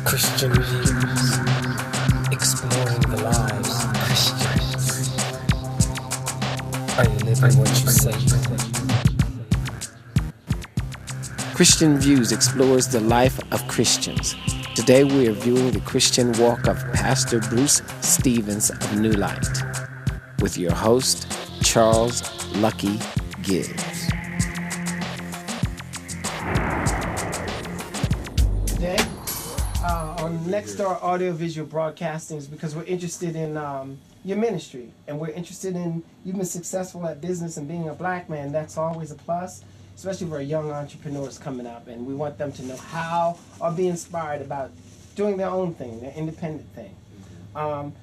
Christian views, exploring the lives of Christians. Are you living what you say you live? Christian Views explores the life of Christians. Today we are viewing the Christian walk of Pastor Bruce Stevens of New Light with your host, Charles Lucky Gibbs. Today, on Next Star Audiovisual Broadcastings, because we're interested in your ministry, and we're interested in you've been successful at business, and being a black man, that's always a plus, especially for young entrepreneurs coming up, and we want them to know how or be inspired about doing their own thing, their independent thing.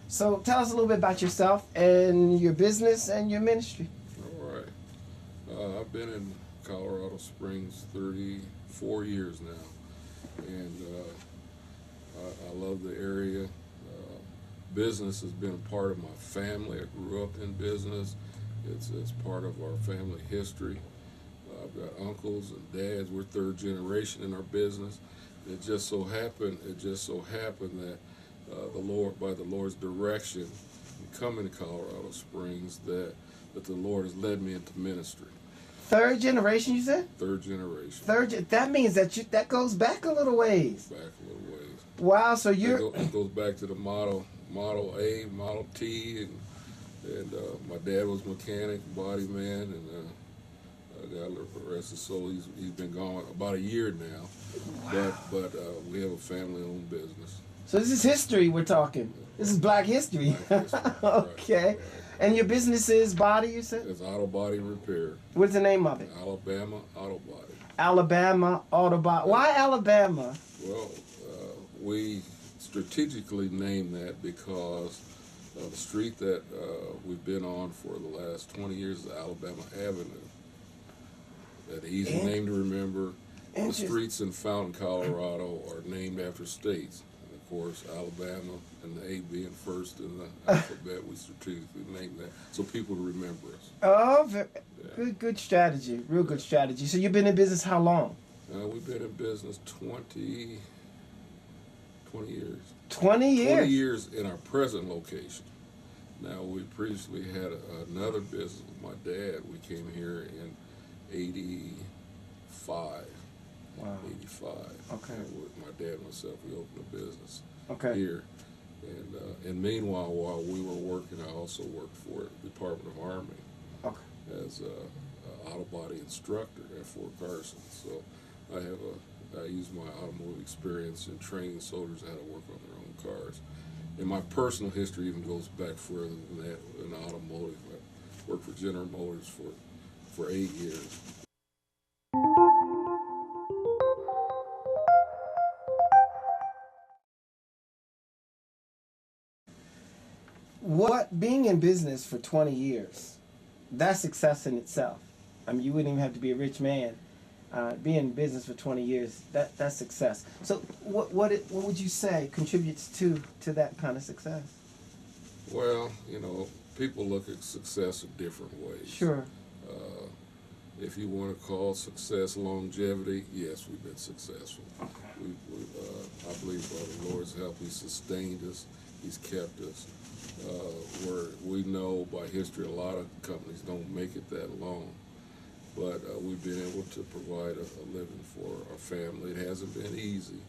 So tell us a little bit about yourself and your business and your ministry. All right. I've been in Colorado Springs 34 years now, and I love the area. Business has been a part of my family. I grew up in business. It's part of our family history. I've got uncles and dads. We're third generation in our business. It just so happened that the Lord, by the Lord's direction, coming to Colorado Springs, that the Lord has led me into ministry. Third generation, you said? Third generation. That means that goes back a little ways. Back a little ways. Wow, so it goes back to the Model A, Model T, and my dad was mechanic, body man, and God rest his soul. He's been gone about a year now. Wow. But we have a family-owned business. So this is history we're talking. This is black history. Black history. Okay. Right. And your business is body, you said? It's auto body repair. What's the name of it? Alabama Auto Body. Alabama Auto Body. Why Alabama? Well, we strategically named that because the street that we've been on for the last 20 years is Alabama Avenue. That easy name to remember. The streets in Fountain, Colorado are named after states. And of course, Alabama and the A being first in the alphabet, we strategically named that so people remember us. Oh, good strategy. Real good strategy. So you've been in business how long? We've been in business 20 years. 20 years? 20 years in our present location. Now, we previously had another business with my dad. We came here in 85. Wow. 85. Okay. And with my dad and myself, we opened a business here. And meanwhile, while we were working, I also worked for the Department of Army as an auto body instructor at Fort Carson. So I use my automotive experience in training soldiers how to work on their own cars. And my personal history even goes back further than that in automotive. I worked for General Motors for 8 years. Being in business for 20 years, that's success in itself. I mean, you wouldn't even have to be a rich man. Being in business for 20 years, that's success. So what would you say contributes to that kind of success? Well, people look at success in different ways. Sure. If you want to call success longevity, yes, we've been successful. Okay. I believe by the Lord's help, He's sustained us. He's kept us. Where we know by history a lot of companies don't make it that long. But we've been able to provide a living for our family. It hasn't been easy.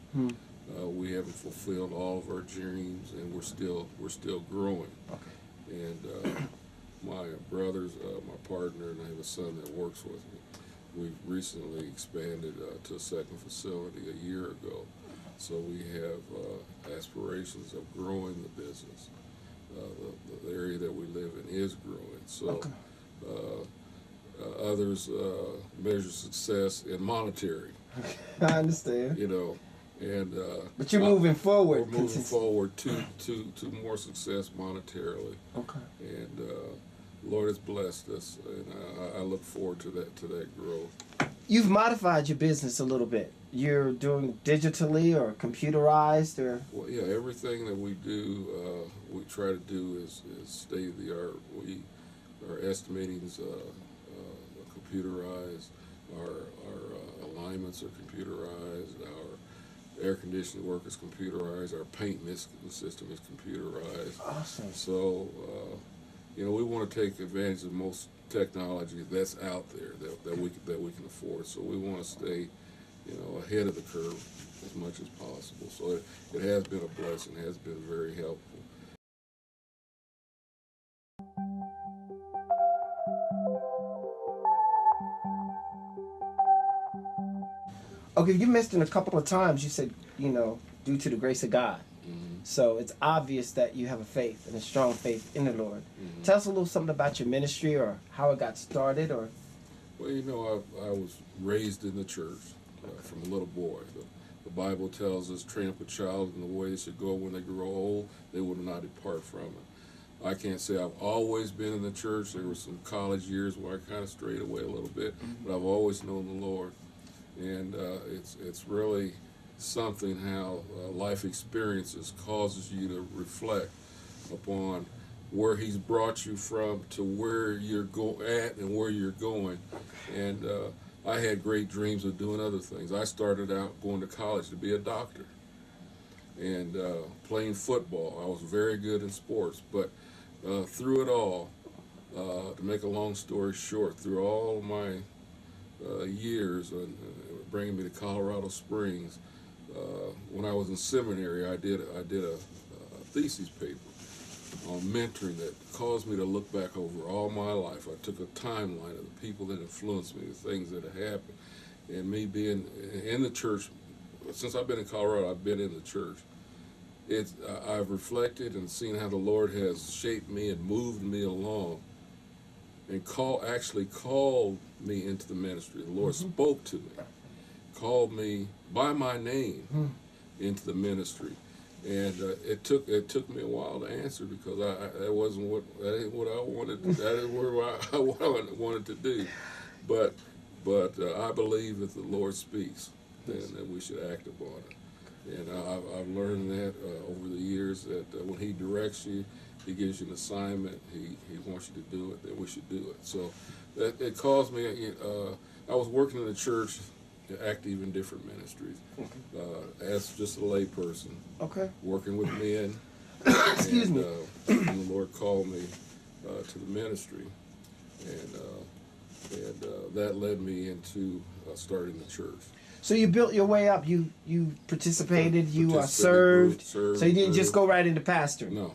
We haven't fulfilled all of our dreams, and we're still growing. Okay. And my brothers, my partner, and I have a son that works with me. We've recently expanded to a second facility a year ago. So we have aspirations of growing the business. The area that we live in is growing. So others measure success in monetary. I understand. But you're moving forward. We're moving forward to more success monetarily. Okay. And Lord has blessed us, and I look forward to that growth. You've modified your business a little bit. You're doing digitally or computerized, or? Well, yeah, everything that we do, we try to do is state of the art. Our estimating's computerized. Our alignments are computerized. Our air conditioning work is computerized. Our paint system is computerized. Awesome. So, we want to take advantage of most technology that's out there that we can afford. So we want to stay, ahead of the curve as much as possible. So it has been a blessing. It has been very helpful. Okay, you mentioned a couple of times. You said, due to the grace of God. Mm-hmm. So it's obvious that you have a faith and a strong faith in the Lord. Mm-hmm. Tell us a little something about your ministry or how it got started, or. Well, I was raised in the church from a little boy. The Bible tells us, train up a child in the way they should go. When they grow old, they will not depart from it. I can't say I've always been in the church. There were some college years where I kind of strayed away a little bit, but I've always known the Lord. And it's really something how life experiences causes you to reflect upon where He's brought you from to where you're at and where you're going. And I had great dreams of doing other things. I started out going to college to be a doctor and playing football. I was very good in sports, but through it all, to make a long story short, through all my years bringing me to Colorado Springs, when I was in seminary, I did a thesis paper on mentoring that caused me to look back over all my life. I took a timeline of the people that influenced me, the things that have happened, and me being in the church. Since I've been in Colorado, I've been in the church. I've reflected and seen how the Lord has shaped me and moved me along, and actually called me into the ministry. The Lord spoke to me, called me by my name into the ministry, and it took me a while to answer because that ain't what I wanted. That ain't what I wanted to do, but I believe if the Lord speaks, then we should act upon it. And I've learned that over the years that when He directs you, He gives you an assignment, He wants you to do it, then we should do it. So it caused me, I was working in the church, active in different ministries, as just a lay person, working with men. Excuse me. And the Lord called me to the ministry, and that led me into starting the church. So you built your way up. You participated. You served. So you didn't just go right into pastor. No.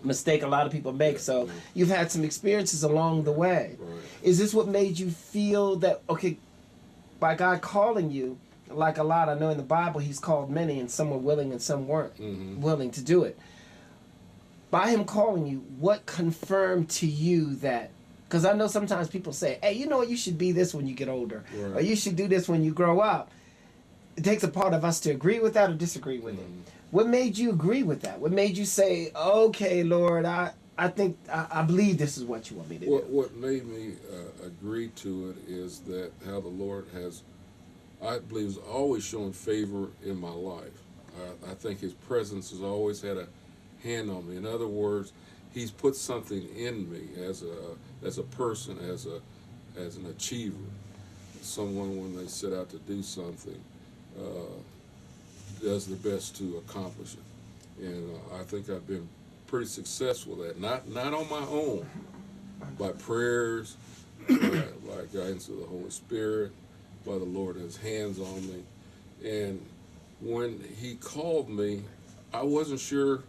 Mistake a lot of people make. So you've had some experiences along the way. Right. Is this what made you feel that, okay, by God calling you, like a lot, I know in the Bible He's called many and some were willing and some weren't willing to do it. By Him calling you, what confirmed to you that, because I know sometimes people say, hey, you know what, you should be this when you get older, or you should do this when you grow up. It takes a part of us to agree with that or disagree with it. What made you agree with that? What made you say, okay, Lord, I think, I believe this is what you want me to do? What made me agree to it is that how the Lord has, I believe, has always shown favor in my life. I think His presence has always had a hand on me. In other words, He's put something in me as a person, as an achiever, someone when they set out to do something does their best to accomplish it. And I think I've been pretty successful at that. Not on my own, by prayers, by guidance of the Holy Spirit, by the Lord, His hands on me. And when He called me, I wasn't sure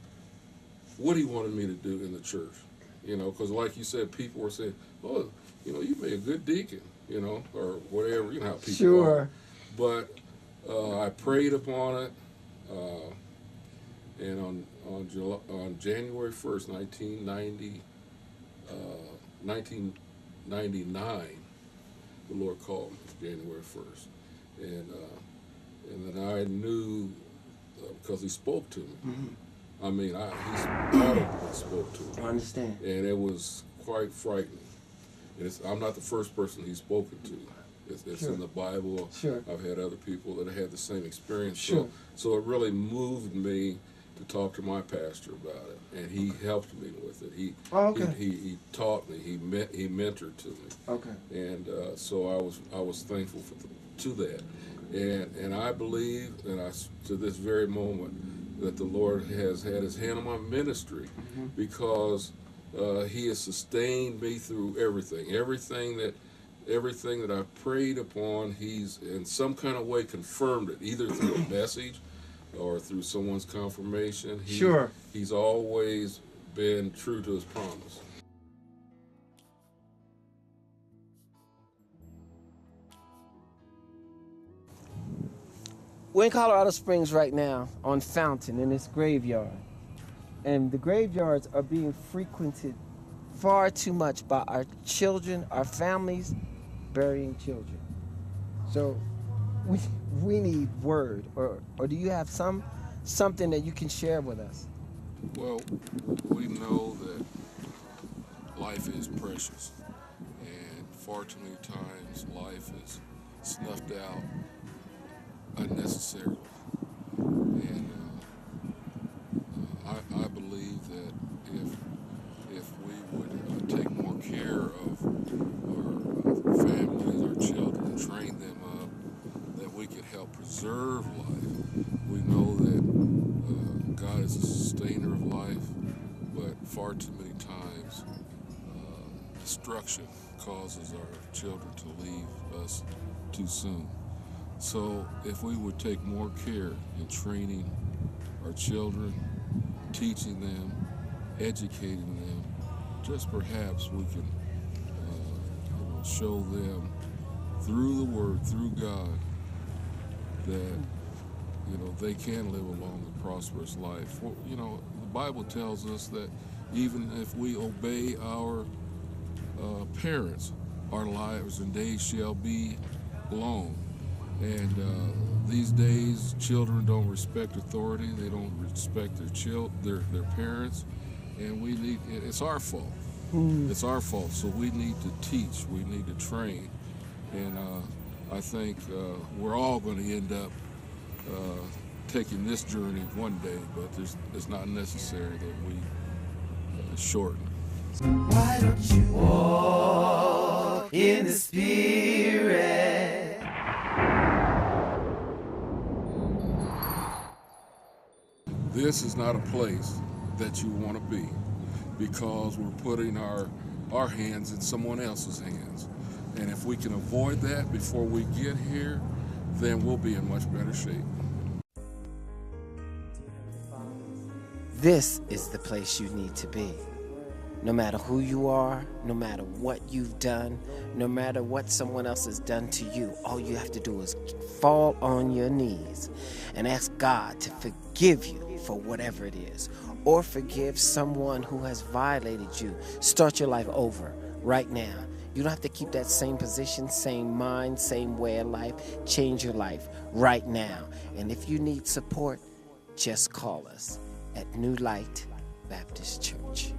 what He wanted me to do in the church, because like you said, people were saying, oh, you made a good deacon, or whatever, how people are. But I prayed upon it, and on January 1st, 1999, the Lord called me, January 1st. And then I knew, because He spoke to me. I mean, He audibly spoke to me. I understand. And it was quite frightening. And I'm not the first person He's spoken to. It's in the Bible. I've had other people that have had the same experience. So it really moved me to talk to my pastor about it, and he helped me with it. He taught me. He mentored to me. And so I was thankful to that. And I believe, to this very moment, that the Lord has had His hand on my ministry, because He has sustained me through everything. Everything that I prayed upon, He's in some kind of way confirmed it, either through a message or through someone's confirmation. Sure. He's always been true to His promise. We're in Colorado Springs right now on Fountain in this graveyard. And the graveyards are being frequented far too much by our children, our families burying children. So we need word, or do you have something that you can share with us? Well, we know that life is precious, and far too many times life is snuffed out unnecessarily. And I believe that if we would take more care of our families, our children, train them up, that we could help preserve life. We know that God is a sustainer of life, but far too many times destruction causes our children to leave us too soon. So if we would take more care in training our children, teaching them, educating them, just perhaps we can show them through the Word, through God, that they can live a long and prosperous life. Well, the Bible tells us that even if we obey our parents, our lives and days shall be long. And these days, children don't respect authority. They don't respect their parents, and it's our fault. It's our fault. So we need to teach. We need to train, and I think we're all going to end up taking this journey one day, but it's not necessary that we shorten. Why don't you walk in the Spirit? This is not a place that you want to be, because we're putting our hands in someone else's hands. And if we can avoid that before we get here, then we'll be in much better shape. This is the place you need to be. No matter who you are, no matter what you've done, no matter what someone else has done to you, all you have to do is fall on your knees and ask God to forgive you for whatever it is, or forgive someone who has violated you. Start your life over right now. You don't have to keep that same position, same mind, same way of life. Change your life right now. And if you need support, just call us at New Light Baptist Church.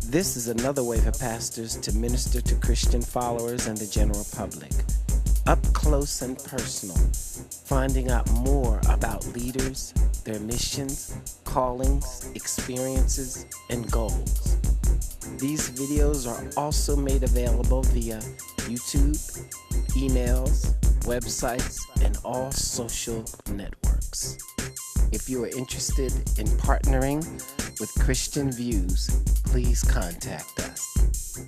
This is another way for pastors to minister to Christian followers and the general public. Up close and personal, finding out more about leaders, their missions, callings, experiences, and goals. These videos are also made available via YouTube, emails, websites, and all social networks. If you are interested in partnering with Christian Views, please contact us.